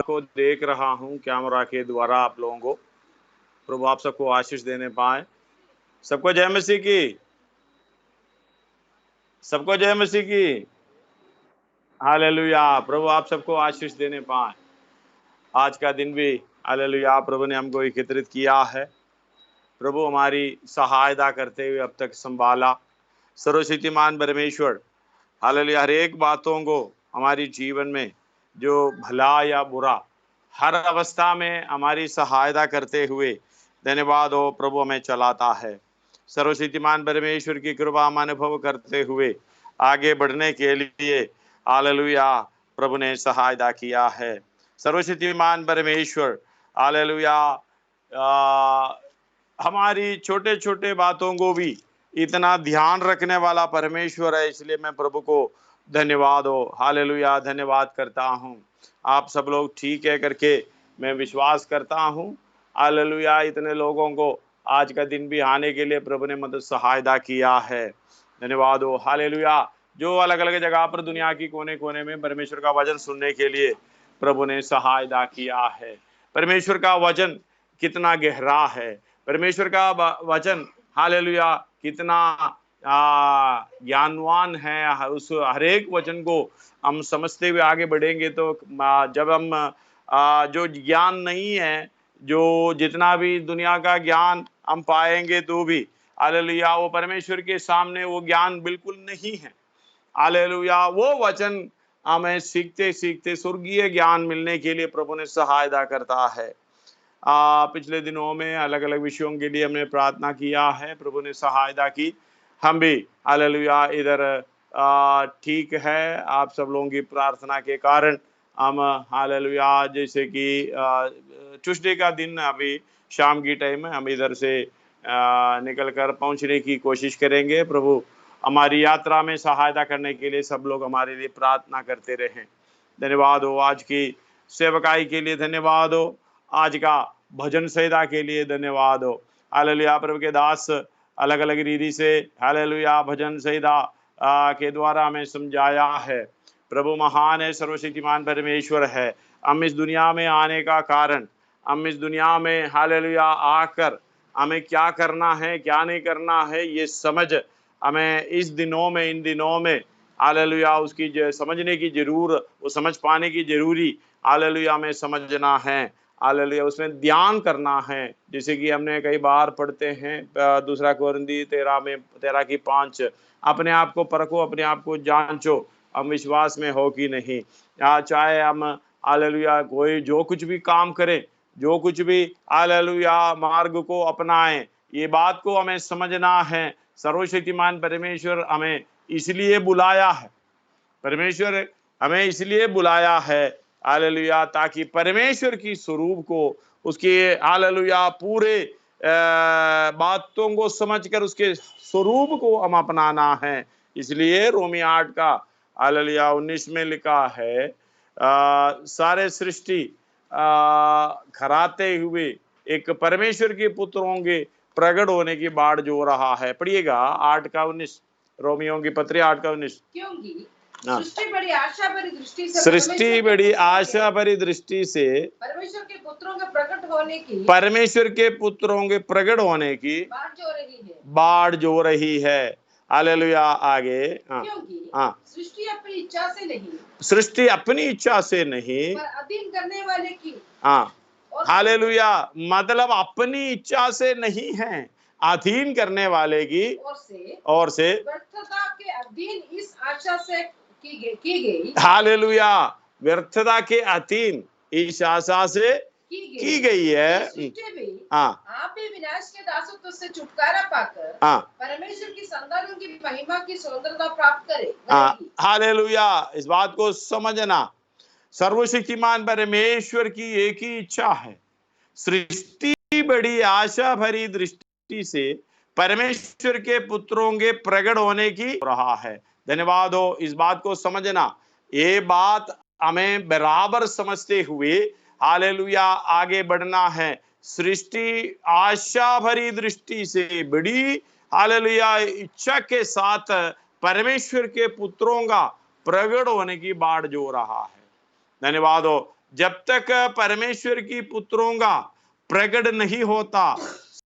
को देख रहा हूं कैमरा के द्वारा आप लोगों को। प्रभु आप सबको आशीष देने पाए। सबको जय मसीह की। सबको जय मसीह की। हालेलुया। प्रभु आप सबको आशीष देने पाए। आज का दिन भी हालेलुया प्रभु ने हमको एकत्रित किया है। प्रभु हमारी सहायता करते हुए अब तक संभाला। सर्वशक्तिमान परमेश्वर हालेलुया हर एक बातों को हमारी जीवन में जो भला या बुरा हर अवस्था में हमारी सहायता करते हुए धन्यवाद हो प्रभु हमें चलाता है। सर्वशक्तिमान परमेश्वर की कृपा हम अनुभव करते हुए आगे बढ़ने के लिए हालेलुया प्रभु ने सहायता किया है। सर्वशक्तिमान परमेश्वर हालेलुया हमारी छोटे छोटे बातों को भी इतना ध्यान रखने वाला परमेश्वर है। इसलिए मैं प्रभु को धन्यवाद हो हालेलुया धन्यवाद करता हूँ। आप सब लोग ठीक है करके मैं विश्वास करता हूँ। हालेलुया इतने लोगों को आज का दिन भी आने के लिए प्रभु ने मदद सहायता किया है। धन्यवाद हो हालेलुया। जो अलग अलग जगह पर दुनिया की कोने कोने में परमेश्वर का वचन सुनने के लिए प्रभु ने सहायता किया है। परमेश्वर का वचन कितना गहरा है। परमेश्वर का वचन हालेलुया कितना ज्ञानवान है। उस हर एक वचन को हम समझते हुए आगे बढ़ेंगे तो जब हम जो ज्ञान नहीं है, जो जितना भी दुनिया का ज्ञान हम पाएंगे तो भी हालेलुया वो परमेश्वर के सामने वो ज्ञान बिल्कुल नहीं है। हालेलुया वो वचन हमें सीखते सीखते स्वर्गीय ज्ञान मिलने के लिए प्रभु ने सहायता करता है। पिछले दिनों में अलग अलग विषयों के लिए हमने प्रार्थना किया है, प्रभु ने सहायता की। हम भी हालेलुया इधर ठीक है। आप सब लोगों की प्रार्थना के कारण हम हालेलुया जैसे कि ट्यूसडे का दिन अभी शाम की टाइम में हम इधर से निकल कर पहुंचने की कोशिश करेंगे। प्रभु हमारी यात्रा में सहायता करने के लिए सब लोग हमारे लिए प्रार्थना करते रहें। धन्यवाद हो आज की सेवकाई के लिए, धन्यवाद हो आज का भजन संहिता के लिए, धन्यवाद हो हालेलुया। प्रभु के दास अलग अलग रीति से हालेलुया भजन संहिता के द्वारा हमें समझाया है। प्रभु महान है, सर्वशक्तिमान परमेश्वर है। हम इस दुनिया में आने का कारण, हम इस दुनिया में हालेलुया आकर हमें क्या करना है क्या नहीं करना है ये समझ हमें इस दिनों में इन दिनों में हालेलुया उसकी समझने की जरूरत, वो समझ पाने की जरूरी हालेलुया में समझना है। हालेलुया उसमें ध्यान करना है। जैसे कि हमने कई बार पढ़ते हैं 2 कोरिन्थी 13:5 अपने आप को परखो, अपने आप को जांचो, हम विश्वास में हो कि नहीं। चाहे हम हालेलुया कोई जो कुछ भी काम करें, जो कुछ भी हालेलुया मार्ग को अपनाएं, ये बात को हमें समझना है। सर्वशक्तिमान परमेश्वर हमें इसलिए बुलाया है, परमेश्वर हमें इसलिए बुलाया है हालेलुया ताकि परमेश्वर की स्वरूप को, उसके हालेलुया पूरे बातों को समझकर उसके स्वरूप को हम अपनाना है। इसलिए रोमी 8 का हालेलुया 19 में लिखा है सारे सृष्टि खराते हुए एक परमेश्वर के पुत्रों के प्रकट होने की बाट जो रहा है। पढ़िएगा 8 का 19, रोमियों की पत्री 8 का 19। क्योंकि सृष्टि बड़ी आशा भरी दृष्टि से सृष्टि बड़ी आशा भरी दृष्टि से परमेश्वर के पुत्रों के प्रकट होने की, परमेश्वर के पुत्रों के प्रकट होने की बाट जो रही है। हालेलुया आगे क्योंकि सृष्टि अपनी इच्छा से नहीं, सृष्टि अपनी इच्छा से नहीं पर अधीन करने वाले की, हालेलुया मतलब अपनी इच्छा से नहीं है, अधीन करने वाले की और से व्यर्थता के अधीन इस आशा से की गई। हालेलुया व्यर्थता के अधीन इस आशा से की गई है। आप भी विनाश के दासत्व से छुटकारा पाकर परमेश्वर की संतानों की महिमा की स्वतंत्रता प्राप्त करें। हालेलुया इस बात को समझना, सर्वशक्तिमान परमेश्वर की एक ही इच्छा है, सृष्टि बड़ी आशा भरी दृष्टि से परमेश्वर के पुत्रों के प्रकट होने की रहा है। धन्यवाद हो इस बात को समझना। ये बात हमें बराबर समझते हुए हालेलुया आगे बढ़ना है। सृष्टि आशा भरी दृष्टि से बड़ी हालेलुया इच्छा के साथ परमेश्वर के पुत्रों का प्रकट होने की बाट जो रहा है। धन्यवाद हो जब तक परमेश्वर की पुत्रों का प्रकट नहीं होता,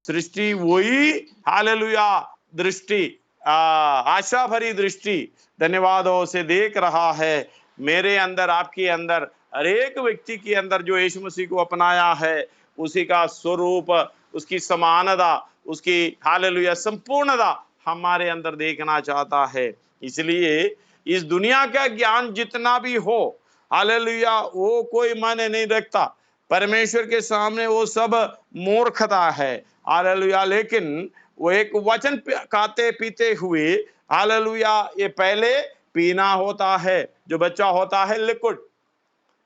सृष्टि वही हालेलुया दृष्टि, आशा भरी दृष्टि धन्यवादों से देख रहा है। मेरे अंदर, आपके अंदर, हर एक व्यक्ति के अंदर जो यीशु मसीह को अपनाया है, उसी का स्वरूप, उसकी समानता, उसकी हालेलुया संपूर्णता हमारे अंदर देखना चाहता है। इसलिए इस दुनिया का ज्ञान जितना भी हो, हालेलुया, वो कोई मायने नहीं रखता। परमेश्वर के सामने वो सब मूर्खता है। हालेलुया। लेकिन वो एक वचन खाते पीते हुए, हालेलुया, ये पहले पीना होता है। जो बच्चा होता है लिक्विड,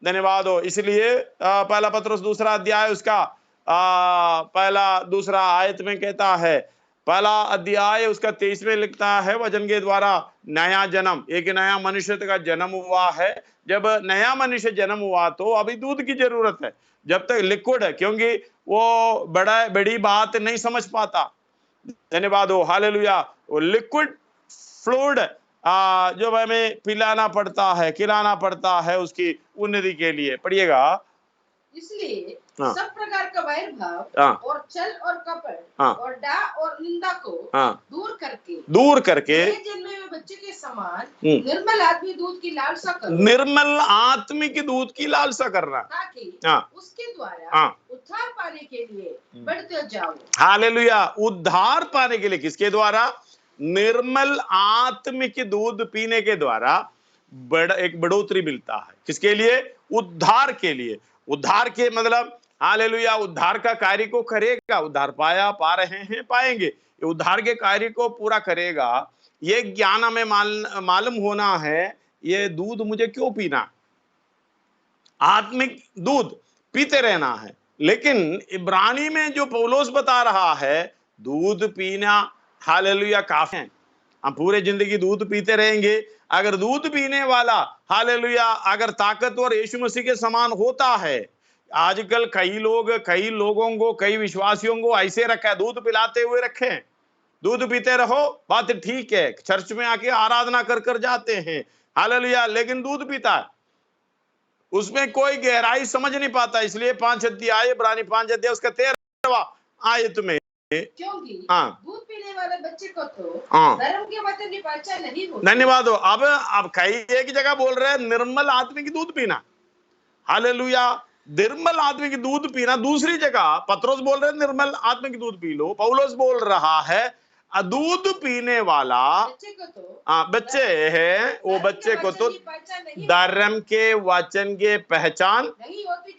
धन्यवाद हो। इसलिए पहला पत्रुस दूसरा अध्याय उसका पहला दूसरा आयत में कहता है, पहला अध्याय उसका 23 में लिखता है, वचन के द्वारा नया जन्म, एक नया मनुष्य का जन्म हुआ है। जब नया मनुष्य जन्म हुआ तो अभी दूध की जरूरत है, जब तक लिक्विड है, क्योंकि वो बड़ी बात नहीं समझ पाता। धन्यवाद हो, हालेलुया। वो लिक्विड फ्लूइड जो हमें पिलाना पड़ता है, खिलाना पड़ता है उसकी उन्नति के लिए। पढ़िएगा। इसलिए सब प्रकार का वैर भाव और छल और कपट और डाह और निंदा को दूर करके जन्मे हुए बच्चे के समान निर्मल आत्मिक दूध की लालसा करो। निर्मल आत्मिक दूध की लालसा करना, ताकि उसके द्वारा उद्धार पाने के लिए बढ़ते जाओ। हालेलुया। उद्धार पाने के लिए किसके द्वारा? निर्मल आत्मिक दूध पीने के द्वारा एक बढ़ोतरी मिलता है। किसके लिए? उद्धार के लिए। उद्धार के मतलब हालेलुया, उद्धार का कार्य को करेगा। उद्धार पा रहे हैं, पाएंगे। उद्धार के कार्य को पूरा करेगा। ये ज्ञान हमें मालूम होना है, ये दूध मुझे क्यों पीना, आत्मिक दूध पीते रहना है। लेकिन इब्रानी में जो पौलुस बता रहा है, दूध पीना हालेलुया काफी है। हम पूरे जिंदगी दूध पीते रहेंगे। अगर दूध पीने वाला हालेलुया अगर ताकतवर यीशु मसीह के समान होता है, आजकल कई लोगों को, कई विश्वासियों को ऐसे रखा है, दूध पिलाते हुए रखे हैं। दूध पीते रहो, बात ठीक है, चर्च में आके आराधना कर जाते हैं, हालेलुया, लेकिन दूध पीता है, उसमें कोई गहराई समझ नहीं पाता। इसलिए 5 अध्याय, इब्रानी 5 अध्याय उसका 13वां आयत में, क्योंकि दूध पीने वाले बच्चे को तो धर्म के वचन की पहचान नहीं होती। धन्यवाद हो। अब कई एक जगह बोल रहे हैं निर्मल आत्मिक की दूध पीना, हालेलुया, निर्मल आत्मिक की दूध पीना। दूसरी जगह पत्रोस बोल रहे हैं निर्मल आत्मिक की दूध पी लो। पौलुस बोल रहा है दूध पीने वाला बच्चे है, वो बच्चे को तो धर्म के वचन के पहचान नहीं होती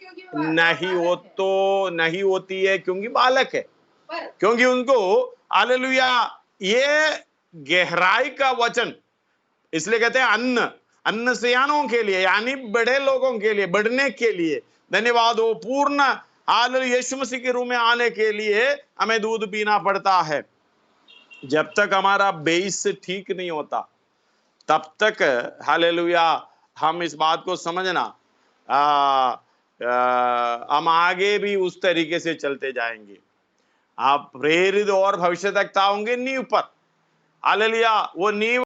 है, क्योंकि बालक है। क्योंकि उनको हालेलुया ये गहराई का वचन, इसलिए कहते हैं अन्न सियानों के लिए, यानी बड़े लोगों के लिए, बढ़ने के लिए। धन्यवाद हो। पूर्ण हालेलुया यीशु मसीह के रूप में आने के लिए हमें दूध पीना पड़ता है। जब तक हमारा बेस ठीक नहीं होता, तब तक हालेलुया हम इस बात को समझना, हम आगे भी उस तरीके से चलते जाएंगे। आप प्रेरित और भविष्यवक्ता होंगे नींव पर, हालेलुया, वो नींव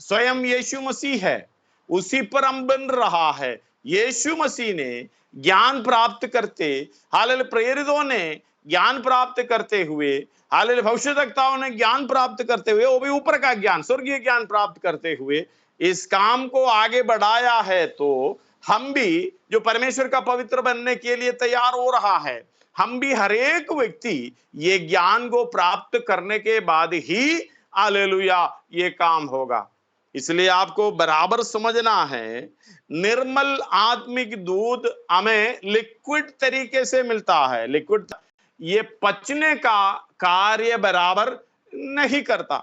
स्वयं यीशु मसीह है, उसी पर हम बन रहा है। यीशु मसीह ने ज्ञान प्राप्त करते, हालेलुया, प्रेरितों ने ज्ञान प्राप्त करते हुए, हालेलुया, भविष्यवक्ताओं ने ज्ञान प्राप्त करते हुए, वो भी ऊपर का ज्ञान, स्वर्गीय ज्ञान प्राप्त करते हुए इस काम को आगे बढ़ाया है। तो हम भी जो परमेश्वर का पवित्र बनने के लिए तैयार हो रहा है, हम भी हर एक व्यक्ति ये ज्ञान को प्राप्त करने के बाद ही हालेलुया ये काम होगा। इसलिए आपको बराबर समझना है, निर्मल आत्मिक दूध हमें लिक्विड तरीके से मिलता है। लिक्विड ये पचने का कार्य बराबर नहीं करता।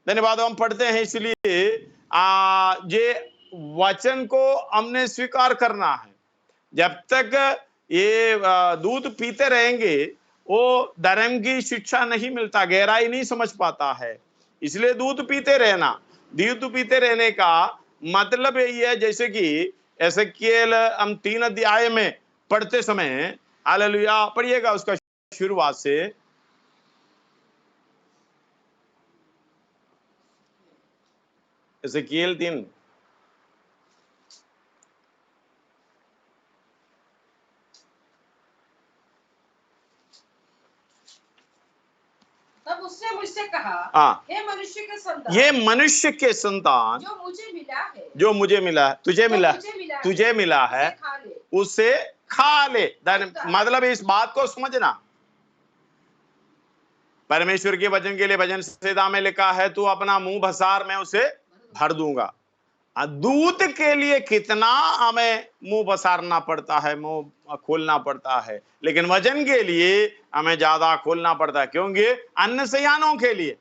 धन्यवाद। हम पढ़ते हैं, इसलिए ये वचन को हमने स्वीकार करना है। जब तक ये दूध पीते रहेंगे, वो धर्म की शिक्षा नहीं मिलता, गहराई नहीं समझ पाता है। इसलिए दूध पीते रहने का मतलब यही है, जैसे कि एसेकिएल हम 3 अध्याय में पढ़ते समय, हालेलुया, पढ़िएगा उसका शुरुआत से। एसेकिएल 3, उसने मुझसे कहा, हे मनुष्य के संतान, ये मनुष्य के संतान जो मुझे मिला है, जो मुझे मिला है, तुझे मिला है, उसे खा ले। मतलब इस बात को समझना, परमेश्वर के वचन के लिए भजन संहिता में लिखा है, तू अपना मुंह भसार, मैं उसे भर दूंगा। दूध के लिए कितना हमें मुंह बसारना पड़ता है, मुंह खोलना पड़ता है, लेकिन वचन के लिए हमें ज्यादा खोलना पड़ता है, क्योंकि अन्न सयानों के लिए,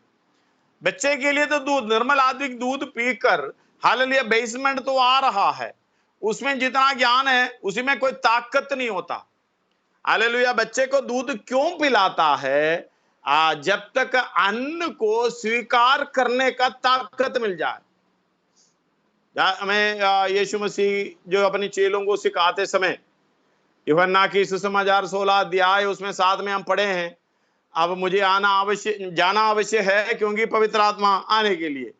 बच्चे के लिए तो दूध, निर्मल आत्मिक दूध पीकर हालेलुया बेसमेंट तो आ रहा है, उसमें जितना ज्ञान है उसी में कोई ताकत नहीं होता। हालेलुया बच्चे को दूध क्यों पिलाता है? जब तक अन्न को स्वीकार करने का ताकत मिल जाए। हमें यीशु मसीह जो अपने चेलों को सिखाते समय, यूहन्ना की सुसमाचार 16 अध्याय उसमें 7 में हम पढ़े हैं, अब मुझे जाना अवश्य है क्योंकि पवित्र आत्मा आने के लिए।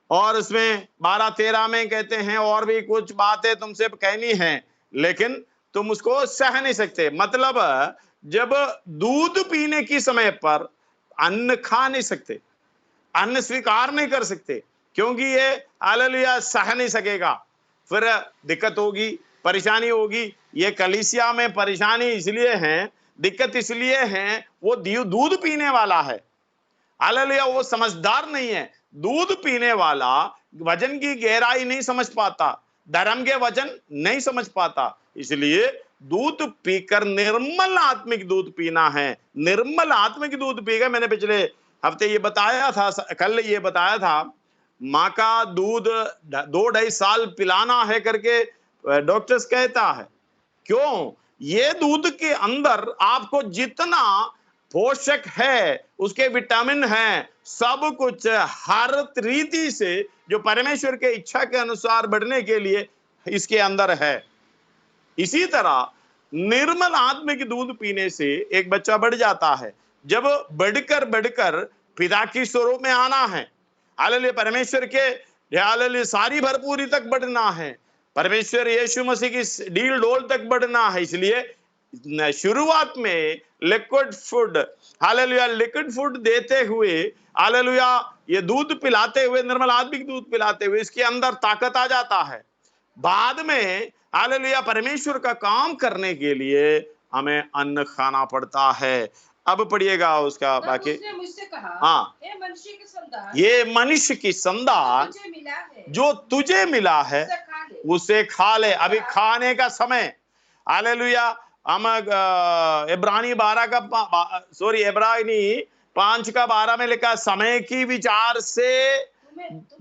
और उसमें 12-13 में कहते हैं, और भी कुछ बातें तुमसे कहनी है लेकिन तुम उसको सह नहीं सकते। मतलब जब दूध पीने की समय पर अन्न खा नहीं सकते, अन्न स्वीकार नहीं कर सकते, क्योंकि ये हालेलुया सह नहीं सकेगा, फिर दिक्कत होगी, परेशानी होगी। ये कलीसिया में परेशानी इसलिए है, दिक्कत इसलिए है, वो दूध पीने वाला है, हालेलुया वो समझदार नहीं है। दूध पीने वाला वचन की गहराई नहीं समझ पाता, धर्म के वचन नहीं समझ पाता, इसलिए दूध पीकर निर्मल आत्मिक दूध पीना है। निर्मल आत्मिक दूध पीकर, मैंने पिछले हफ्ते ये बताया था, कल ये बताया था, माँ का दूध 2-2.5 साल पिलाना है करके डॉक्टर्स कहता है। क्यों? ये दूध के अंदर आपको जितना पोषक है, उसके विटामिन है, सब कुछ हर रीति से जो परमेश्वर के इच्छा के अनुसार बढ़ने के लिए इसके अंदर है। इसी तरह निर्मल आत्मिक दूध पीने से एक बच्चा बढ़ जाता है। जब बढ़कर बढ़कर पिता की स्वरूप में आना है, हालेलुया परमेश्वर के हालेलुया सारी भरपूरी तक बढ़ना है, परमेश्वर यीशु मसीह की डील डोल तक बढ़ना है। इसलिए शुरुआत में liquid food, hallelujah liquid food देते हुए, हालेलुया ये दूध पिलाते हुए, निर्मल आत्मिक दूध पिलाते हुए इसके अंदर ताकत आ जाता है। बाद में हालेलुया परमेश्वर का काम करने के लिए हमें अन्न खाना पड़ता है। अब पढ़िएगा उसका बाकी। मुझसे कहा, हाँ, ये मनुष्य की संतान जो तुझे मिला है उसे खा ले। अभी खाने का समय, हालेलुया। हम इब्रानी 5:12 में लिखा, समय की विचार से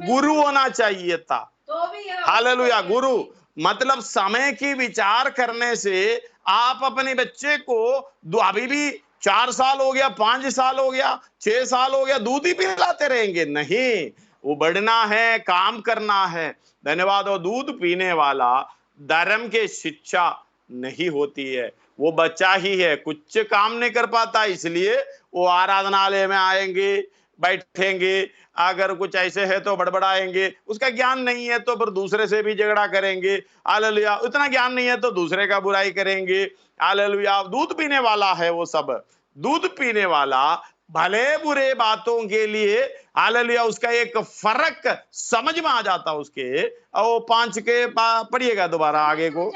गुरु होना चाहिए था। हालेलुया गुरु मतलब समय की विचार करने से आप अपने बच्चे को अभी भी 4 साल हो गया, 5 साल हो गया, 6 साल हो गया, दूध ही पिलाते रहेंगे? नहीं, वो बढ़ना है, काम करना है। धन्यवाद। और दूध पीने वाला धर्म के शिक्षा नहीं होती है, वो बच्चा ही है, कुछ काम नहीं कर पाता, इसलिए वो आराधनालय में आएंगे, बैठेंगे, अगर कुछ ऐसे है तो बड़बड़ाएंगे, उसका ज्ञान नहीं है तो फिर दूसरे से भी झगड़ा करेंगे, हालेलुया। उतना ज्ञान नहीं है तो दूसरे का बुराई करेंगे, हालेलुया। दूध पीने वाला है वो सब, दूध पीने वाला भले बुरे बातों के लिए, हालेलुया, उसका एक फर्क समझ में आ जाता उसके। और 5 के पढ़िएगा दोबारा आगे को,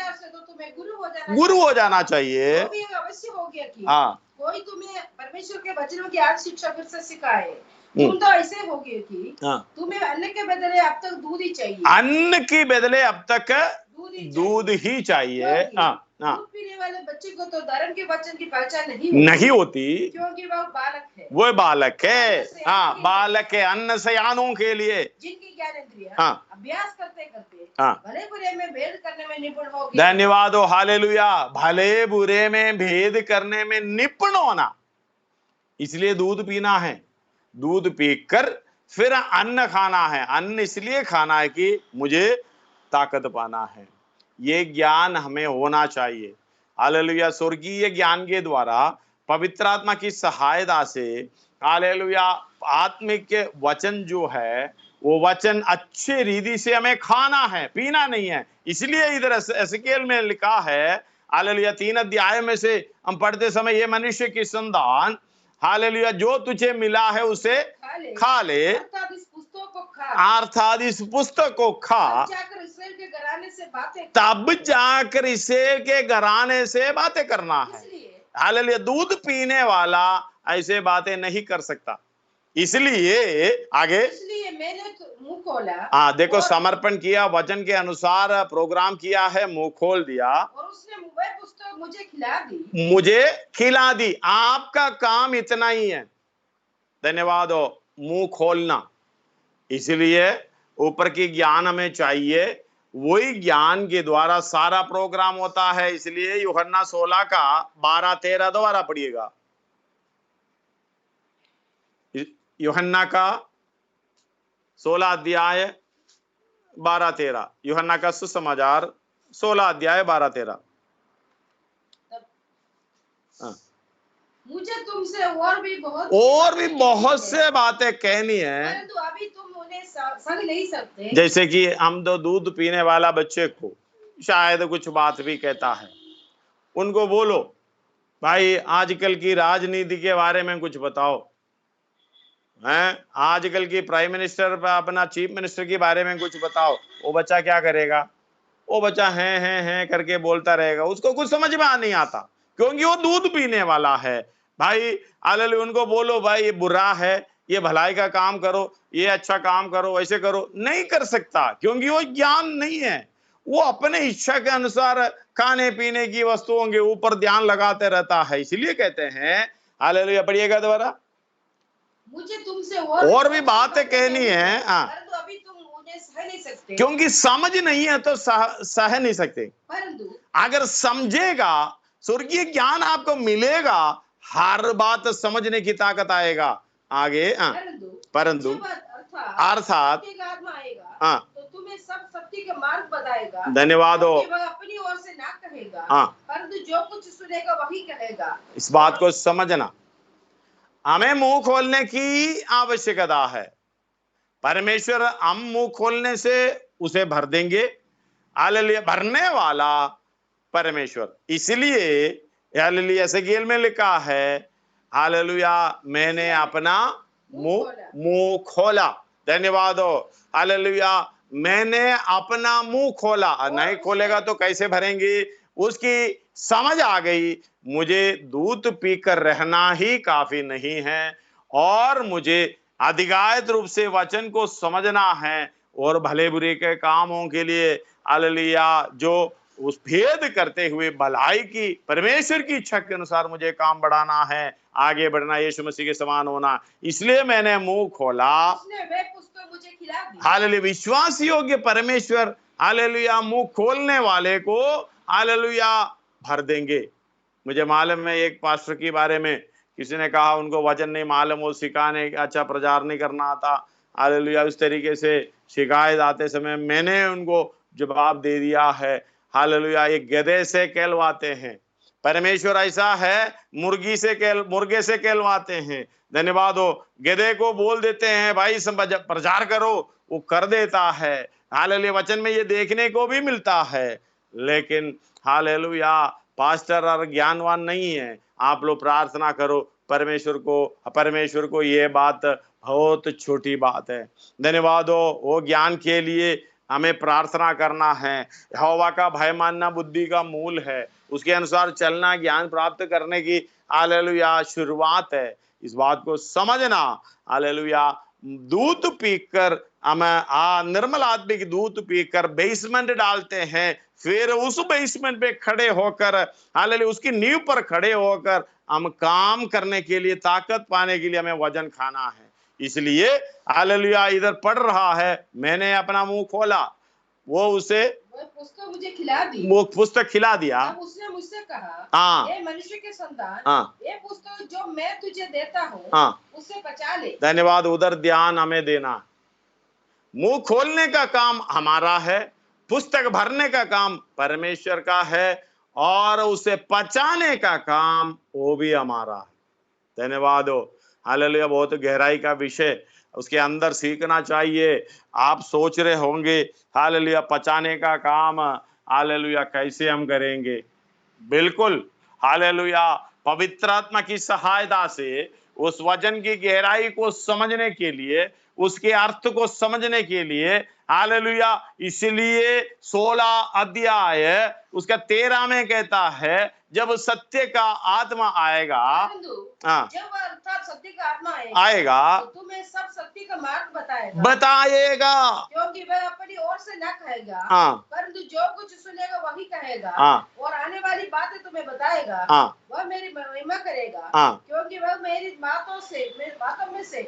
गुरु हो जाना चाहिए। अवश्य हो गया कि कोई तुम्हें परमेश्वर के वचनों की आज शिक्षा फिर से सिखाए। तुम तो ऐसे हो गए कि तुम्हें अन्न के बदले अब तक दूध ही चाहिए, अन्न के बदले अब तक दूध ही चाहिए। दूध पीने वाले बच्चे को तो धर्म के वचन की पहचान नहीं होती, क्योंकि वह बालक है। वो बालक है, बालक है। अन्न सयानों के लिए, जिनकी ज्ञानेंद्रियां अभ्यास करते करते भले बुरे में भेद करने में निपुण हो गए। धन्यवाद हो, हालेलुया। भले बुरे में भेद करने में निपुण होना, इसलिए दूध पीना है। दूध पीकर फिर अन्न खाना है। अन्न इसलिए खाना है कि मुझे ताकत पाना है। ये ज्ञान हमें होना चाहिए, हालेलुया। स्वर्गीय ज्ञान के द्वारा पवित्र आत्मा की सहायता से, हालेलुया, आत्मिक वचन जो है वो वचन अच्छे रीति से हमें खाना है, पीना नहीं है। इसलिए इधर एसेकिएल में लिखा है, हालेलुया, 3 अध्याय में से हम पढ़ते समय, ये मनुष्य की संतान हालेलुया, जो तुझे मिला है उसे खा ले, अर्थात इस पुस्तक को खा, अर्थात इस पुस्तक को खा, तब जाकर इसराइल के घराने से बातें, तब जाकर इसराइल के घराने से बातें करना है। हालेलुया, दूध पीने वाला ऐसे बातें नहीं कर सकता। इसलिए आगे, इसलिए मैंने मुंह खोला, हाँ देखो, समर्पण किया, वचन के अनुसार प्रोग्राम किया है, मुंह खोल दिया, और उसने वह पुस्तक मुझे खिला दी, मुझे खिला दी। आपका काम इतना ही है, धन्यवाद हो, मुंह खोलना। इसलिए ऊपर की ज्ञान हमें चाहिए, वही ज्ञान के द्वारा सारा प्रोग्राम होता है। इसलिए यूहन्ना 16 का 12-13 दोबारा पढ़िएगा। यूहन्ना का 16 अध्याय 12-13, यूहन्ना का सुसमाचार 16 अध्याय 12-13। मुझे तुमसे और भी बहुत से बातें कहनी है, परंतु अभी तुम उन्हें सह नहीं सकते। जैसे कि हम तो दूध पीने वाला बच्चे को शायद कुछ बात भी कहता है, उनको बोलो भाई आजकल की राजनीति के बारे में कुछ बताओ, हैं, आजकल की प्राइम मिनिस्टर, अपना चीफ मिनिस्टर के बारे में कुछ बताओ। वो बच्चा क्या करेगा? वो बच्चा हैं करके बोलता रहेगा, उसको कुछ समझ में नहीं आता, क्योंकि वो दूध पीने वाला है। भाई हालेलुया, उनको बोलो भाई ये बुरा है, ये भलाई का काम करो, ये अच्छा काम करो, ऐसे करो, नहीं कर सकता, क्योंकि वो ज्ञान नहीं है। वो अपने इच्छा के अनुसार खाने पीने की वस्तुओं के ऊपर ध्यान लगाते रहता है। इसलिए कहते हैं, हालेलुया, पढ़िएगा दोबारा, मुझे तुमसे और भी बातें कहनी है, अभी तुम उन्हें सह नहीं सकते, क्योंकि समझ नहीं है तो सह नहीं सकते। परंतु अगर समझेगा, स्वर्गीय ज्ञान आपको मिलेगा, हर बात समझने की ताकत आएगा। आगे, परंतु अर्थात हाँ, तो तुम्हें सब सत्य का मार्ग बताएगा। धन्यवाद हो, वह अपनी ओर से ना कहेगा, परंतु जो कुछ सुनेगा वही कहेगा। इस बात को समझना, हमें मुंह खोलने की आवश्यकता है। परमेश्वर हम मुंह खोलने से उसे भर देंगे। हालेलुया, भरने वाला परमेश्वर। इसलिए हालेलुया, एसेकिएल में लिखा है, हालेलुया, मैंने अपना मुंह खोला। धन्यवाद हो, हालेलुया, मैंने अपना मुंह खोला। नहीं खोलेगा तो कैसे भरेंगे? उसकी समझ आ गई, मुझे दूध पीकर रहना ही काफी नहीं है, और मुझे अधिकारित रूप से वचन को समझना है, और भले बुरे के कामों के लिए हालेलुया, जो उस भेद करते हुए भलाई की परमेश्वर की इच्छा के अनुसार मुझे काम बढ़ाना है, आगे बढ़ना, यीशु मसीह के समान होना। इसलिए मैंने मुंह खोला, मुझे खिला दी। हालेलुया, विश्वास योग्य परमेश्वर हालेलुया मुंह खोलने वाले को हालेलुया भर देंगे। मुझे मालूम है, एक पास्टर के बारे में किसी ने कहा उनको वचन नहीं मालूम, वो सिखाने अच्छा प्रचार नहीं करना आता। हालेलुया, उस तरीके से शिकायत आते समय मैंने उनको जवाब दे दिया है, हालेलुया, ये गधे से कहलवाते हैं, परमेश्वर ऐसा है मुर्गे से कहलवाते हैं। धन्यवाद हो, गधे को बोल देते हैं भाई प्रचार करो, वो कर देता है। हालेलुया, वचन में ये देखने को भी मिलता है, लेकिन हालेलुया पास्टर और ज्ञानवान नहीं है। आप लोग प्रार्थना करो परमेश्वर को ये बात बहुत छोटी बात है। धन्यवाद हो, वो ज्ञान के लिए हमें प्रार्थना करना है। यहोवा का भय मानना बुद्धि का मूल है, उसके अनुसार चलना ज्ञान प्राप्त करने की हालेलुया शुरुआत है। इस बात को समझना, हालेलुया, दूध पीकर हम निर्मल आत्मिक दूध पीकर बेसमेंट डालते हैं, फिर उस बेसमेंट पे खड़े होकर हालेलुया उसकी नींव पर खड़े होकर हम काम करने के लिए, ताकत पाने के लिए हमें वजन खाना है। इसलिए हालेलुया इधर पढ़ रहा है, मैंने अपना मुंह खोला, वो उसे पुस्तक मुझे खिला दी, वो पुस्तक खिला दिया। तब उसने मुझसे कहा, ये मनुष्य के संतान, ये पुस्तक जो मैं तुझे देता हूँ, उससे बचा ले। धन्यवाद, उधर ध्यान हमें देना। मुंह खोलने का काम हमारा है, पुस्तक भरने का काम परमेश्वर का है, और उसे पचाने का काम वो भी हमारा है। धन्यवाद हो, हालेलुया, बहुत गहराई का विषय उसके अंदर सीखना चाहिए। आप सोच रहे होंगे हालेलुया पचाने का काम हालेलुया कैसे हम करेंगे? बिल्कुल, हालेलुया पवित्र आत्मा की सहायता से उस वचन की गहराई को समझने के लिए, उसके अर्थ को समझने के लिए, हालेलुया, इसलिए 16 अध्याय उसका 13 में कहता है जब सत्य का आत्मा आएगा, हाँ, जब अर्थात सत्य का आत्मा आएगा तो तुम्हें सब सत्य का मार्ग बताएगा, क्योंकि वह अपनी ओर से न कहेगा, हाँ, परंतु जो कुछ सुनेगा वही कहेगा, हाँ, और आने वाली बातें तुम्हें बताएगा, हाँ, वह मेरी महिमा करेगा, हाँ, क्योंकि वह मेरी बातों में से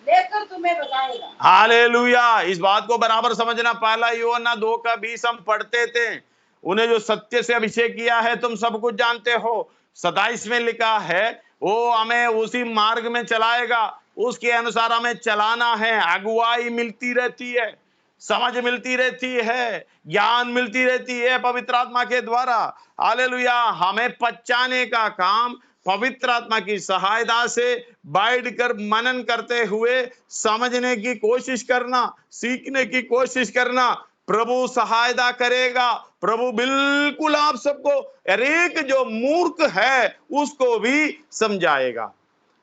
लेकर तुम्हें बताएगा। हालेलुया, इस बात को बराबर समझना। पहला यूहन्ना 2:20 हम पढ़ते थे, उन्हें जो सत्य से अभिषेक किया है तुम सब कुछ जानते हो। 27 में लिखा है वो हमें उसी मार्ग में चलाएगा, उसके अनुसार हमें चलाना है। अगुवाई मिलती रहती है, समझ मिलती रहती है, ज्ञान मिलती रहती है पवित्र आत्मा के द्वारा। हालेलुया, हमें पहचाने का काम पवित्र आत्मा की सहायता से बैठकर मनन करते हुए समझने की कोशिश करना, सीखने की कोशिश करना। प्रभु सहायता करेगा, प्रभु बिल्कुल आप सबको, एक जो मूर्ख है उसको भी समझाएगा।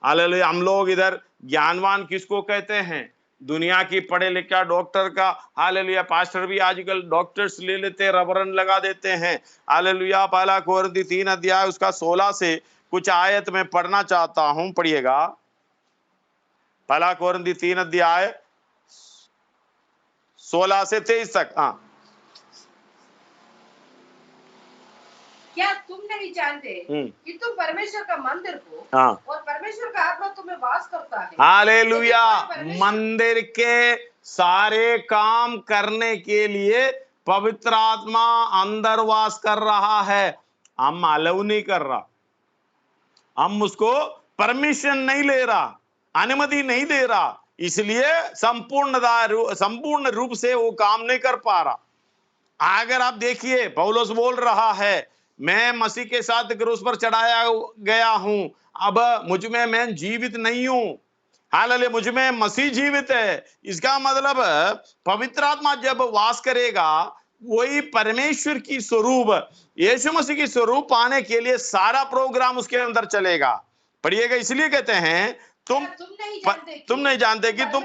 हालेलुया, हम लोग इधर ज्ञानवान किसको कहते हैं? दुनिया की पढ़े लिखा डॉक्टर का, हालेलुया, पास्टर भी आजकल डॉक्टर्स ले लेते हैं, रबरन लगा देते हैं। हालेलुया, पहला कोरिन्थी 3 अध्याय उसका 16 से कुछ आयत में पढ़ना चाहता हूं, पढ़िएगा। पहला कोरिन्थी 3 अध्याय 16 से 23 तक। हाँ, क्या तुम नहीं जानते कि तुम परमेश्वर का मंदिर हो, हाँ, और परमेश्वर का आत्मा तुम्हें वास करता है? हालेलुया, मंदिर के सारे काम करने के लिए पवित्र आत्मा अंदर वास कर रहा है। हम अलाउ नहीं कर रहा, हम उसको परमिशन नहीं ले रहा, अनुमति नहीं दे रहा, इसलिए संपूर्ण रूप से वो काम नहीं कर पा रहा। अगर आप देखिए, पौलुस बोल रहा है मैं मसीह के साथ क्रूस पर चढ़ाया गया हूं, अब मुझ में मैं जीवित नहीं हूं, हालेलुया, मुझ में मसीह जीवित है। इसका मतलब पवित्र आत्मा जब वास करेगा, वही परमेश्वर की स्वरूप, यीशु मसीह की स्वरूप पाने के लिए सारा प्रोग्राम उसके अंदर चलेगा। पढ़िएगा, इसलिए कहते हैं तुम नहीं जानते कि तुम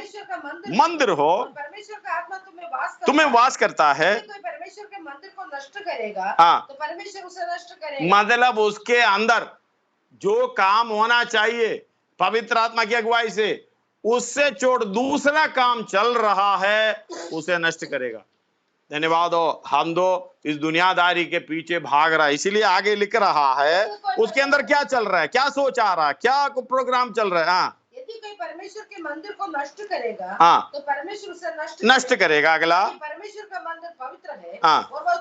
मंदिर हो, परमेश्वर का आत्मा तुम्हें वास करता है। कोई परमेश्वर के मंदिर को नष्ट करेगा, हाँ, तो परमेश्वर उसे नष्ट करेगा। मतलब उसके अंदर जो काम होना चाहिए पवित्र आत्मा की अगुवाई से, उससे छोड़ दूसरा काम चल रहा है, उसे नष्ट करेगा। धन्यवाद हो, हम दो इस दुनियादारी के पीछे भाग रहा है, इसीलिए आगे लिख रहा है उसके अंदर क्या चल रहा है, क्या सोच आ रहा है, क्या प्रोग्राम चल रहा है। हाँ, यदि कोई परमेश्वर के मंदिर को नष्ट करेगा, हाँ, तो परमेश्वर उसे नष्ट करेगा। अगला, परमेश्वर का मंदिर पवित्र है, हाँ, और वह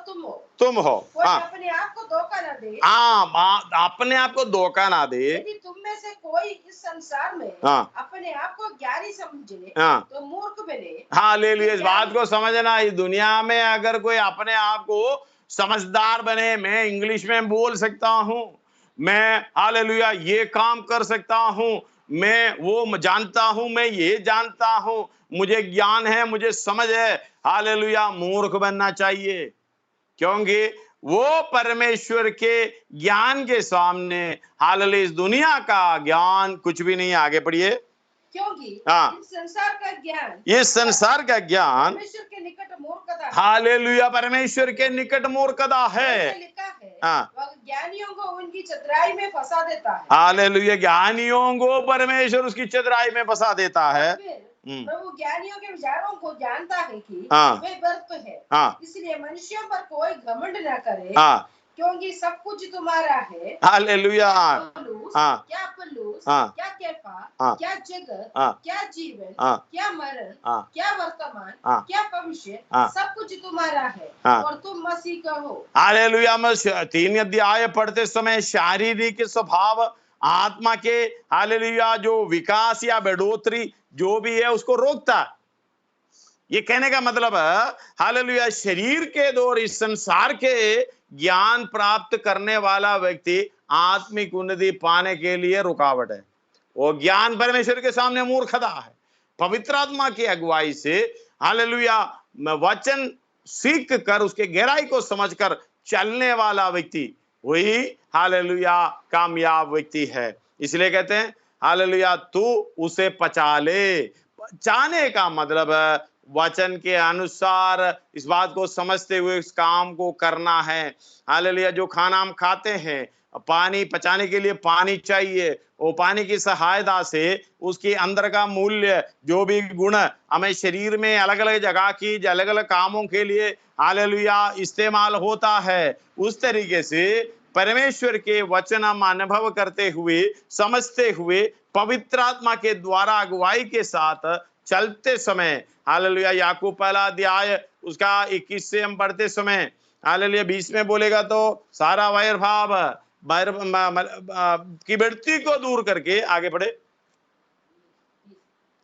तुम हो। हाँ, अपने आप को धोखा ना दे, हाँ, अपने आप को धोखा ना दे। यदि तुम में से कोई इस संसार में हाँ, अपने आप को ज्ञानी समझे, हाँ, तो मूर्ख बने। हालेलुया, इस बात को समझना, इस दुनिया में अगर कोई अपने आप को समझदार बने, मैं इंग्लिश में बोल सकता हूं, मैं हालेलुया ये काम कर सकता हूं, मैं वो जानता हूं, मैं ये जानता हूं, मुझे ज्ञान है, मुझे समझ है, हालेलुया, मूर्ख बनना चाहिए। क्योंकि वो परमेश्वर के ज्ञान के सामने, हालेलुया, इस दुनिया का ज्ञान कुछ भी नहीं। आगे पढ़िए। क्योंकि हाँ, इस संसार का ज्ञान, ये संसार का ज्ञान परमेश्वर के निकट मूर्खता है। हालेलुया, परमेश्वर के निकट मूर्खता है। लिखा है, हाँ, वह ज्ञानियों को उनकी चतुराई में फंसा देता है। हालेलुया, ज्ञानियों को परमेश्वर उसकी चतुराई में फंसा देता है। प्रभु ज्ञानियों के विचारों को जानता है कि हाँ, वे व्यर्थ है। हाँ, इसलिए मनुष्यों पर कोई घमंड न करे, हाँ, क्योंकि सब कुछ तुम्हारा है। हालेलुया, हाँ, क्या पलूस, हाँ, क्या कैफा, हाँ, क्या जगत, हाँ, क्या जीवन, हाँ, क्या मरण, हाँ, क्या वर्तमान, हाँ, क्या भविष्य, हाँ, सब कुछ तुम्हारा है, हाँ, और तुम मसीह का हो। हालेलुया, मैं 3 अध्याय पढ़ते समय शारीरिक स्वभाव, आत्मा के हालेलुया जो विकास या बढ़ोतरी जो भी है उसको रोकता है। ये कहने का मतलब है हालेलुया, शरीर के द्वारा इस संसार के ज्ञान प्राप्त करने वाला व्यक्ति आत्मिक उन्नति पाने के लिए रुकावट है। वो ज्ञान परमेश्वर के सामने मूर्खता है। पवित्र आत्मा की अगुवाई से हालेलुया वचन सीख कर उसके गहराई को समझकर चलने वाला व्यक्ति वही हालेलुया कामयाब व्यक्ति है। इसलिए कहते हैं हालेलुया तू उसे पचा ले। पचाने का मतलब वचन के अनुसार इस बात को समझते हुए इस काम को करना है। हालेलुया जो खाना हम खाते हैं, पानी पचाने के लिए पानी चाहिए, वो पानी की सहायता से उसके अंदर का मूल्य जो भी गुण हमें शरीर में अलग अलग जगह की अलग अलग कामों के लिए हालेलुया इस्तेमाल होता है, उस तरीके से परमेश्वर के वचन हम अनुभव करते हुए समझते हुए पवित्र आत्मा के द्वारा अगुवाई के साथ चलते समय हालेलुया याकूब पहला अध्याय उसका 21 से हम पढ़ते समय हालेलुया 20 में बोलेगा तो सारा वैर भाव की वृत्ति को दूर करके आगे बढ़े।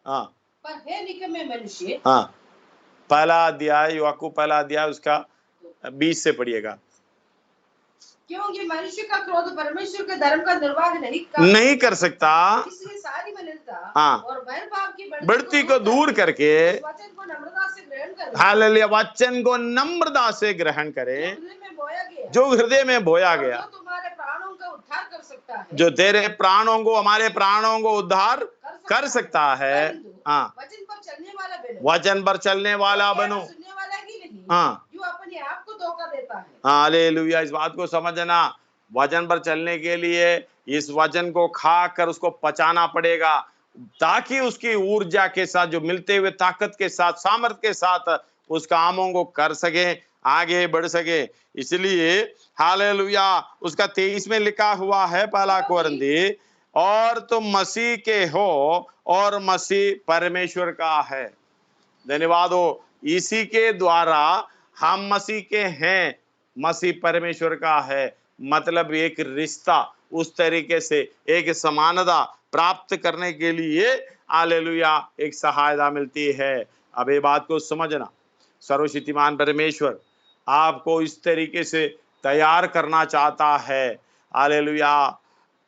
हाँ पर हे निकम्मे मनुष्य, हाँ पहला अध्याय याकूब पहला अध्याय उसका 20 से पढ़िएगा। क्योंकि मनुष्य का क्रोध परमेश्वर के धर्म का निर्वाह नहीं कर सकता, इसलिए सारी मलिनता हाँ और वैर भाव की बढ़ती को दूर करके वचन को नम्रता से ग्रहण करे, हालेलुया वचन को नम्रता से ग्रहण करे जो हृदय में बोया गया, जो हृदय में बोया गया, जो तुम्हारे प्राणों का उद्धार कर सकता है, जो तेरे प्राणों को हमारे प्राणों को उद्धार कर सकता है। हाँ वचन पर चलने वाला बनो, वचन पर चलने वाला बनो, सुनने वाला ही नहीं, हाँ जो अपने आप को धोखा देता है। हालेलुया इस बात को समझना, वचन पर चलने के लिए इस वचन को खाकर उसको पचाना पड़ेगा ताकि उसकी ऊर्जा के साथ जो मिलते हुए ताकत के साथ सामर्थ्य के साथ उस कामों को कर सके, आगे बढ़ सके। इसलिए हालेलुया उसका 23 में लिखा हुआ है पहला कोरिन्थी, और तुम मसीह के हो और मसीह परमेश्वर का है। धन्यवाद हो, इसी के द्वारा हम मसीह के हैं, मसीह परमेश्वर का है, मतलब एक रिश्ता उस तरीके से एक समानता प्राप्त करने के लिए हालेलुया एक सहायता मिलती है। अब ये बात को समझना, सर्वशक्तिमान परमेश्वर आपको इस तरीके से तैयार करना चाहता है। हालेलुया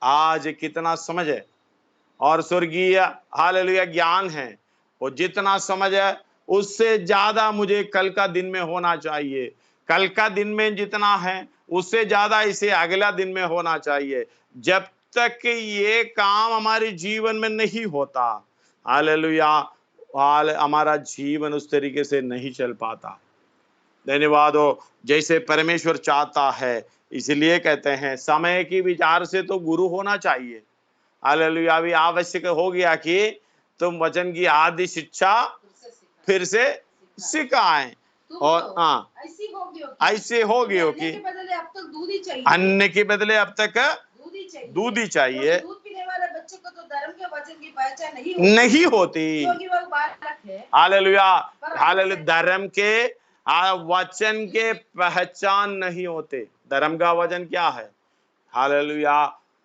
आज कितना समझ है और स्वर्गीय हालेलुया ज्ञान है, और जितना समझ है उससे ज्यादा मुझे कल का दिन में होना चाहिए। कल का दिन में जितना है उससे ज्यादा इसे अगला दिन में होना चाहिए। जब तक ये काम हमारे जीवन में नहीं होता हालेलुया हमारा जीवन उस तरीके से नहीं चल पाता। धन्यवाद हो, जैसे परमेश्वर चाहता है। इसलिए कहते हैं समय की विचार से तो गुरु होना चाहिए। हालेलुया भी आवश्यक हो गया कि तुम वचन की आदि शिक्षा फिर से सिखाएं, और हाँ ऐसे हो गई हो कि अन्न के बदले अब तक दूध ही चाहिए। दूध पीने वाले बच्चे को तो धर्म के वचन की पहचान नहीं होती। क्योंकि वो बालक है। हालेलुया हालेलुया धर्म के वचन के पहचान नहीं होते। धर्म का वचन क्या है? हालेलुया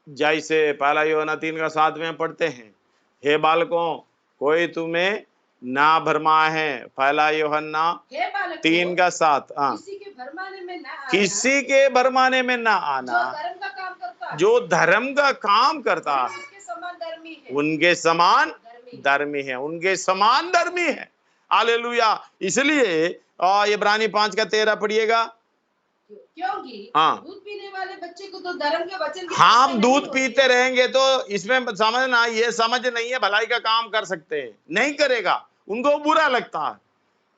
जैसे पहला यूहन्ना 3:7 में पढ़ते हैं, हे बालकों कोई तुम्हें ना भरमा है। पहला यूहन्ना 3:7 किसी के भरमाने में ना आना, जो धर्म का काम करता है उनके समान धर्मी है, उनके समान धर्मी है। हालेलुया इसलिए इब्रानी 5:13 पढ़िएगा। क्योंकि हाँ दूध पीने वाले बच्चे को तो धर्म के वचन की हम दूध पीते रहेंगे तो इसमें समझना, ये समझ नहीं है भलाई का काम कर सकते हैं, नहीं करेगा, उनको बुरा लगता है,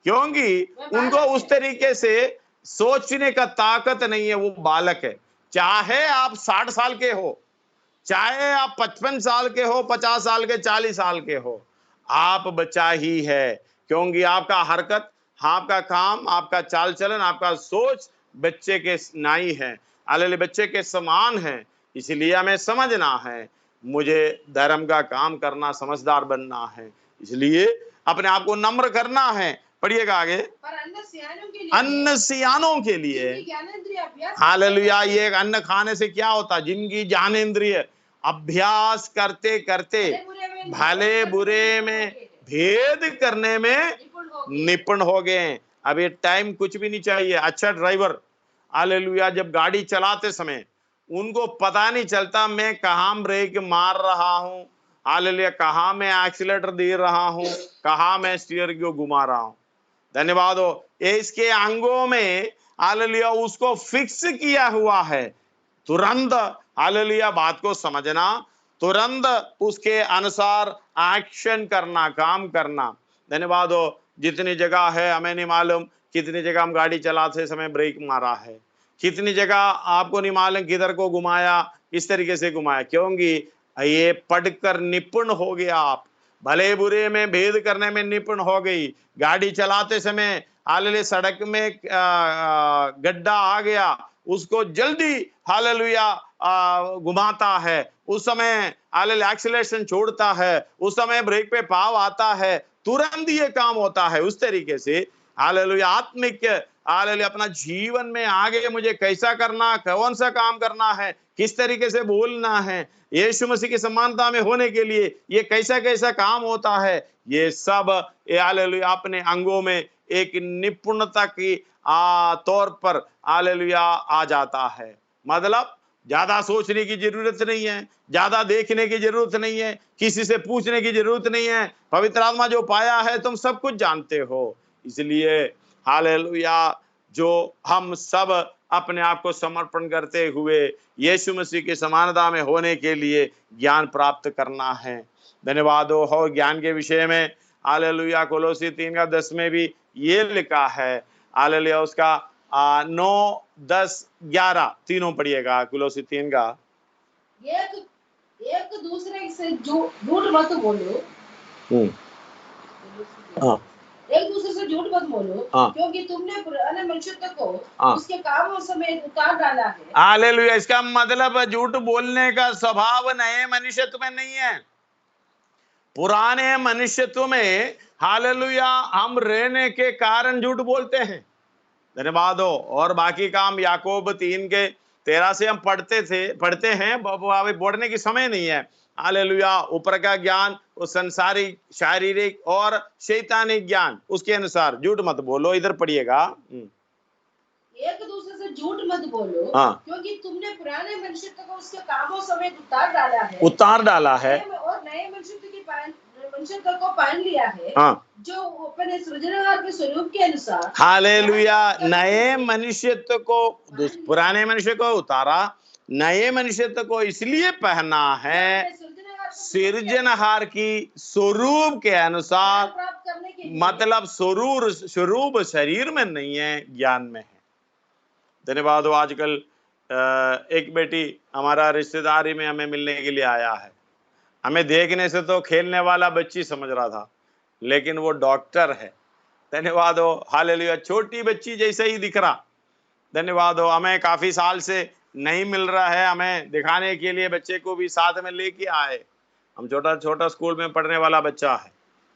क्योंकि उनको उस तरीके से सोचने का ताकत नहीं है। वो बालक है। चाहे आप 60 साल के हो, चाहे आप 55 साल के हो, 50 साल के, 40 साल के हो, आप बच्चा ही है, क्योंकि आपका हरकत, आपका काम, आपका चाल चलन, आपका सोच बच्चे के नाई है, हालेलुया बच्चे के समान है। इसलिए हमें समझना है, मुझे धर्म का काम करना, समझदार बनना है, इसलिए अपने आप को नम्र करना है। पढ़िएगा आगे। पर अन्न सियानों के लिए हालेलुया ये अन्न खाने से क्या होता है? जिनकी ज्ञानेंद्रिय अभ्यास करते करते भले बुरे में भेद करने में निपुण हो गए। अब ये टाइम कुछ भी नहीं चाहिए। अच्छा ड्राइवर हालेलुया जब गाड़ी चलाते समय उनको पता नहीं चलता मैं कहाँ ब्रेक मार रहा हूँ, हालेलुया कहाँ मैं एक्सीलेटर दे रहा हूँ, कहाँ मैं स्टीयर को घुमा रहा हूँ। धन्यवाद हो, इसके अंगों में हालेलुया उसको फिक्स किया हुआ है। तुरंत हालेलुया बात को समझना, तुरंत उसके अनुसार एक्शन करना, काम करना। धन्यवाद हो। जितनी जगह है हमें नहीं मालूम कितनी जगह हम गाड़ी चलाते समय ब्रेक मारा है, कितनी जगह आपको नहीं मालूम किधर को घुमाया, इस तरीके से घुमाया, क्योंकि ये पढ़कर निपुण हो गया आप, भले बुरे में भेद करने में निपुण हो गई। गाड़ी चलाते समय हालेलुया सड़क में गड्ढा आ गया, उसको जल्दी हालेलुया घुमाता है, उस समय हालेलुया एक्सीलरेशन छोड़ता है, उस समय ब्रेक पे पाव आता है, तुरंत ये काम होता है। उस तरीके से हालेलुया आत्मिक हालेलुया अपना जीवन में आगे मुझे कैसा करना, कौन सा काम करना है, किस तरीके से बोलना है, यीशु मसीह की समानता में होने के लिए ये कैसा कैसा काम होता है, ये सब हालेलुया अपने अंगों में एक निपुणता की तौर पर हालेलुया आ जाता है। मतलब ज्यादा सोचने की जरूरत नहीं है, ज्यादा देखने की जरूरत नहीं है, किसी से पूछने की जरूरत नहीं है। पवित्र आत्मा जो पाया है तुम सब कुछ जानते हो। इसलिए हालेलुया जो हम सब अपने आप को समर्पण करते हुए यीशु मसीह की समानता में होने के लिए ज्ञान प्राप्त करना है। धन्यवाद हो। ज्ञान के विषय में हालेलुया कोलोसी 3:10 में भी ये लिखा है। हालेलुया उसका 9, 10, 11 तीनों पढ़िएगा। कोलोसी 3 का एक दूसरे से झूठ मत बोलो। एक दूसरे से झूठ मत बोलो, क्योंकि तुमने पुराने मनुष्य को उसके कामों समेत उतार डाला है। हालेलुया इसका मतलब झूठ बोलने का स्वभाव नए मनुष्यत्व में नहीं है, पुराने मनुष्यत्व में हालेलुया हम रहने के कारण झूठ बोलते हैं। धन्यवाद हो। और बाकी काम याकूब 3:13 से हम पढ़ते हैं, पढ़ने की समय नहीं है। हालेलुया ऊपर का ज्ञान, वो संसारिक, शारीरिक और शैतानिक ज्ञान, उसके अनुसार झूठ मत बोलो। इधर पढ़िएगा। एक दूसरे से झूठ मत बोलो, क्योंकि तुमने पुराने मनुष्य को उसके कामों समेत उतार डाला है और नए मनुष्य को पहन लिया है, जो अपने सृजनहार के स्वरूप के अनुसार। हालेलुया नए मनुष्यत्व को, पुराने मनुष्य को उतारा, नए मनुष्यत्व को इसलिए पहना है सृजनहार की स्वरूप के अनुसार। मतलब स्वरूप शरीर में नहीं है, ज्ञान में है। धन्यवाद हो। आजकल एक बेटी हमारा रिश्तेदारी में हमें मिलने के लिए आया है। हमें देखने से तो खेलने वाला बच्ची समझ रहा था, लेकिन वो डॉक्टर है। धन्यवाद हो। हालेलुया छोटी बच्ची जैसे ही दिख रहा। धन्यवाद हो। हमें काफी साल से नहीं मिल रहा है, हमें दिखाने के लिए बच्चे को भी साथ में लेके आए। हम छोटा स्कूल में पढ़ने वाला बच्चा है,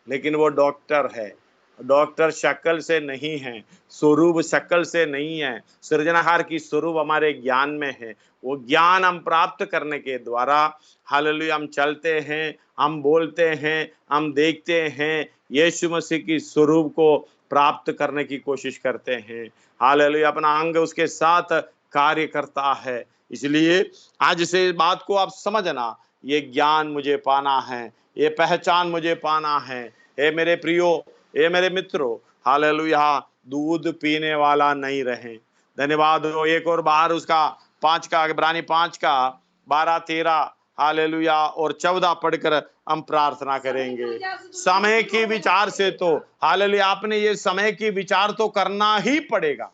लेकिन वो डॉक्टर है। डॉक्टर शक्ल से नहीं है, स्वरूप शक्ल से नहीं है, सृजनहार की स्वरूप हमारे ज्ञान में है। वो ज्ञान हम प्राप्त करने के द्वारा हालेलुया हम चलते हैं, हम बोलते हैं, हम देखते हैं, यीशु मसीह की स्वरूप को प्राप्त करने की कोशिश करते हैं। हालेलुया अपना अंग उसके साथ कार्य करता है। इसलिए आज से इस बात को आप समझना, ये ज्ञान मुझे पाना है, ये पहचान मुझे पाना है। हे मेरे प्रियो, हे मेरे मित्रों, हालेलुया दूध पीने वाला नहीं रहे। धन्यवाद हो। एक और बार उसका 5 का इब्रानी 5 का 12, 13 हालेलुया और 14 पढ़कर हम प्रार्थना करेंगे। समय के विचार से तो हालेलुया आपने ये समय की विचार तो करना ही पड़ेगा।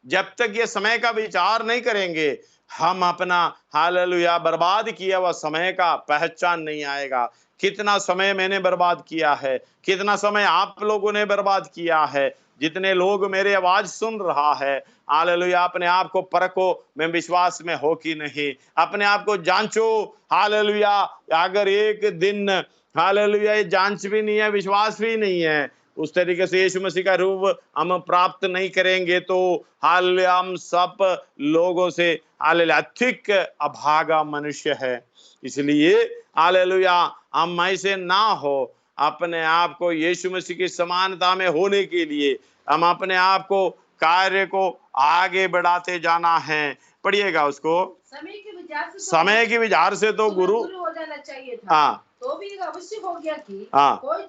जब तक ये समय का विचार नहीं करेंगे, हम अपना हालेलुया बर्बाद किया हुआ समय का पहचान नहीं आएगा। कितना समय मैंने बर्बाद किया है, कितना समय आप लोगों ने बर्बाद किया है। जितने लोग मेरे आवाज सुन रहा है, हालेलुया अपने आप को परखो, मैं विश्वास में हो कि नहीं, अपने आप को जांचो। हालेलुया अगर एक दिन हालेलुया जांच भी नहीं है, विश्वास भी नहीं है, उस तरीके से यीशु मसीह का रूप हम प्राप्त नहीं करेंगे, तो हालेलुया हम सब लोगों से हालेलुया अधिक अभागा मनुष्य है। इसलिए हालेलुया हम ऐसे ना हो, अपने आप को यीशु मसीह की समानता में होने के लिए हम अपने आप को कार्य को आगे बढ़ाते जाना है। पढ़िएगा उसको। समय के विचार से तो गुरु हो जाना चाहिए था। तो भी आवश्यक हो गया कि कोई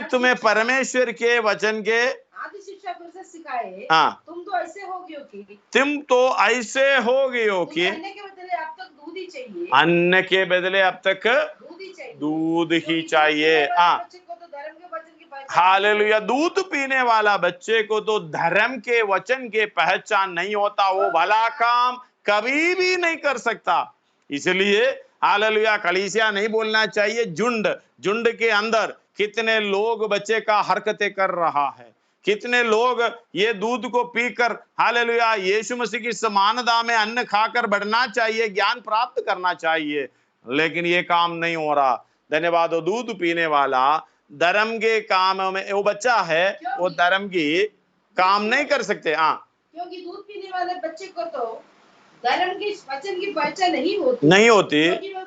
तुम्हें परमेश्वर के वचन के आधी शिक्षा फिर से सिखाए, हाँ, तुम तो ऐसे हो गए हो कि अन्न के बदले अब तक दूध ही चाहिए, अन्न के बदले अब तक दूध ही चाहिए। हाँ, बच्चे को तो धर्म के वचन की पहचान हालेलुया। दूध पीने वाला बच्चे को तो धर्म के वचन के पहचान नहीं होता, वो भला काम कभी भी नहीं कर सकता। इसलिए हालेलुया, कलीसिया नहीं बोलना चाहिए झुंड। झुंड के अंदर कितने लोग बच्चे का हरकतें कर रहा है, कितने लोग ये दूध को पीकर हालेलुया यीशु मसीह की समानता में अन्न खाकर बढ़ना चाहिए, ज्ञान प्राप्त करना चाहिए, लेकिन ये काम नहीं हो रहा। धन्यवाद हो। दूध पीने वाला धर्म के काम में वो बच्चा है, वो धर्म की काम नहीं कर सकते। हाँ, क्योंकि दूध पीने वाले बच्चे को तो धर्म की वचन की पहचान नहीं होती, क्योंकि वो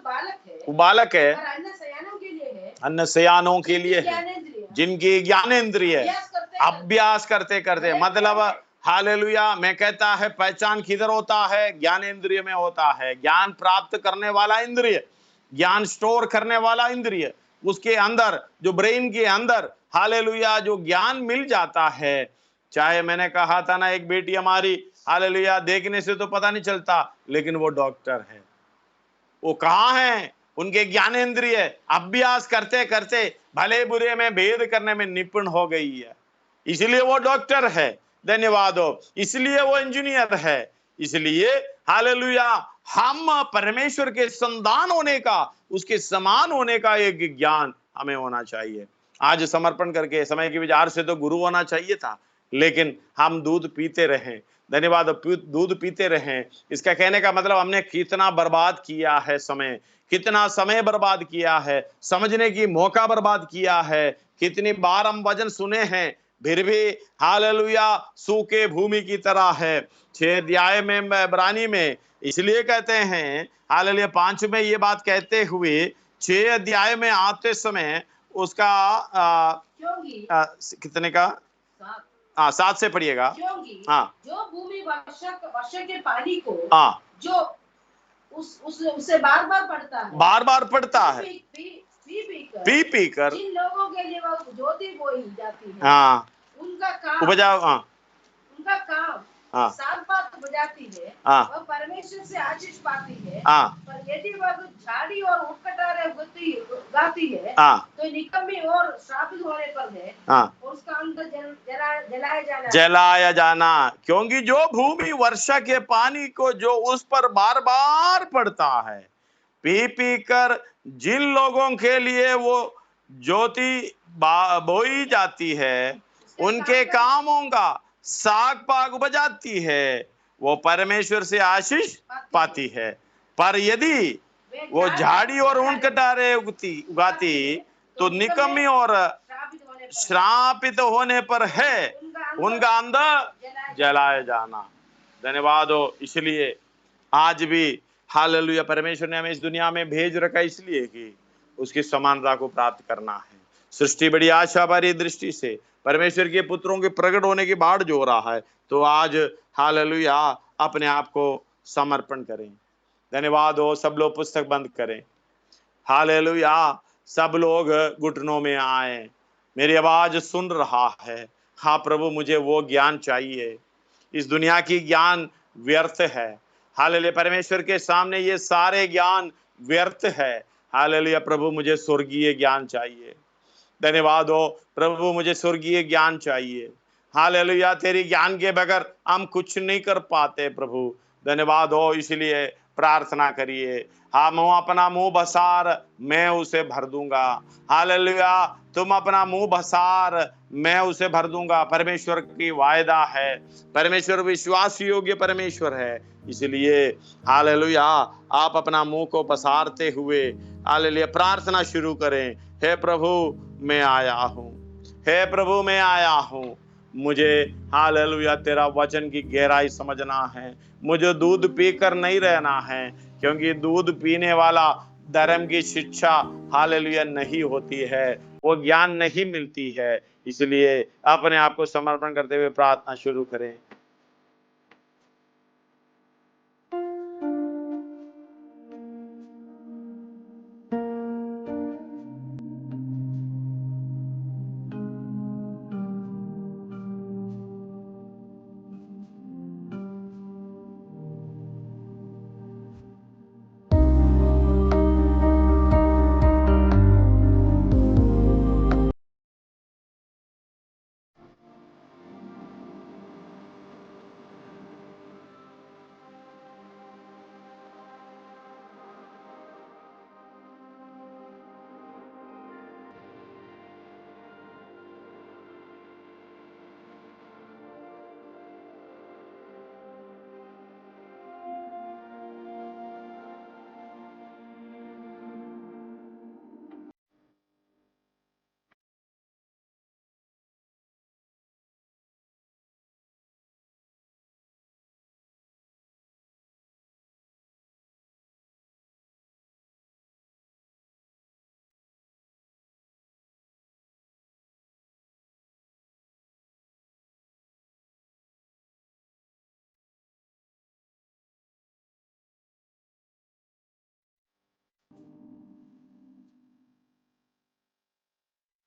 बालक है। और अन्न सयानों के लिए है, अन्न सयानों के लिए है, जिनकी ज्ञानेंद्रिय अभ्यास करते करते, मतलब हालेलुया, मैं कहता है पहचान किधर होता है? ज्ञानेंद्रिय में होता है। ज्ञान प्राप्त करने वाला इंद्रिय, ज्ञान स्टोर करने वाला इंद्रिय, उसके अंदर जो ब्रेन के अंदर हालेलुया जो ज्ञान मिल जाता है। चाहे मैंने कहा था ना, एक बेटी हमारी हालेलुया देखने से तो पता नहीं चलता, लेकिन वो डॉक्टर है। वो कहाँ है? उनके ज्ञानेंद्रिय अभ्यास करते करते भले बुरे में भेद करने में निपुण हो गई है, इसलिए वो डॉक्टर है। धन्यवाद हो। इसलिए वो इंजीनियर है। इसलिए हालेलुया हम परमेश्वर के संतान होने का, उसके समान होने का एक ज्ञान हमें होना चाहिए। आज समर्पण करके समय के विचार से तो गुरु होना चाहिए था, लेकिन हम दूध पीते रहें। धन्यवाद। दूध पीते रहें, इसका कहने का मतलब हमने कितना बर्बाद किया है समय, कितना समय बर्बाद किया है, समझने की मौका बर्बाद किया है। कितनी बार हम वचन सुने हैं, फिर भी हालेलुया सूखे भूमि की तरह है। 6 अध्याय में इब्रानी में इसलिए कहते हैं हालेलुया 5 में ये बात कहते हुए 6 अध्याय में आते समय उसका कितने का 7 से पढ़िएगा। हाँ, जो भूमि वर्षा के पानी को हाँ जो उसे बार बार पड़ता है, पी कर जिन लोगों के लिए वो ज्योति बोई जाती है, हाँ उनका काम उपजाओ, हाँ उनका काम हाँ 7 बार बजाती है, हाँ वह परमेश्वर से आशीष पाती है। हाँ, पर यदि वह झाड़ी और उकटारे गाती है, हाँ तो निकम्मी और श्रापित होने पर है, हाँ और उसका अंदर जलाया जाना। क्योंकि जो भूमि वर्षा के पानी को जो उस पर बार बार पड़ता है, पी पी कर जिन लोगों के लिए वो ज्योति बोई जाती है, उनके कामों का साग पाग बजाती है, वो परमेश्वर से आशीष पाती है। पर यदि वो झाड़ी और ऊन कटारे उगाती तो निकम्मी और श्रापित होने पर है, उनका अंदर जलाया जाना। धन्यवाद हो। इसलिए आज भी हालेलुया परमेश्वर ने हमें इस दुनिया में भेज रखा, इसलिए कि उसकी समानता को प्राप्त करना है। सृष्टि बड़ी आशा भरी दृष्टि से परमेश्वर के पुत्रों के प्रकट होने की बाढ़ जो रहा है, तो आज हालेलुया अपने आप को समर्पण करें। धन्यवाद हो। सब लोग पुस्तक बंद करें। हालेलुया सब लोग घुटनों में आए। मेरी आवाज सुन रहा है, हाँ प्रभु मुझे वो ज्ञान चाहिए। इस दुनिया की ज्ञान व्यर्थ है। हालेलुया परमेश्वर के सामने ये सारे ज्ञान व्यर्थ है। हालेलुया प्रभु मुझे स्वर्गीय ज्ञान चाहिए। धन्यवाद हो प्रभु, मुझे स्वर्गीय ज्ञान चाहिए। हालेलुया तेरी ज्ञान के बगैर हम कुछ नहीं कर पाते प्रभु। धन्यवाद हो। इसलिए प्रार्थना करिए, हम अपना मुंह बसार मैं उसे भर दूंगा। हालेलुया तुम अपना मुंह बसार मैं उसे भर दूंगा। परमेश्वर की वायदा है। परमेश्वर विश्वास योग्य परमेश्वर है। इसलिए हालेलुया आप अपना मुंह को पसारते हुए हालेलुया प्रार्थना शुरू करें। हे प्रभु मैं आया हूँ, हे प्रभु मैं आया हूँ। मुझे हालेलुया तेरा वचन की गहराई समझना है। मुझे दूध पीकर नहीं रहना है, क्योंकि दूध पीने वाला धर्म की शिक्षा हालेलुया नहीं होती है, वो ज्ञान नहीं मिलती है। इसलिए अपने आप को समर्पण करते हुए प्रार्थना शुरू करें।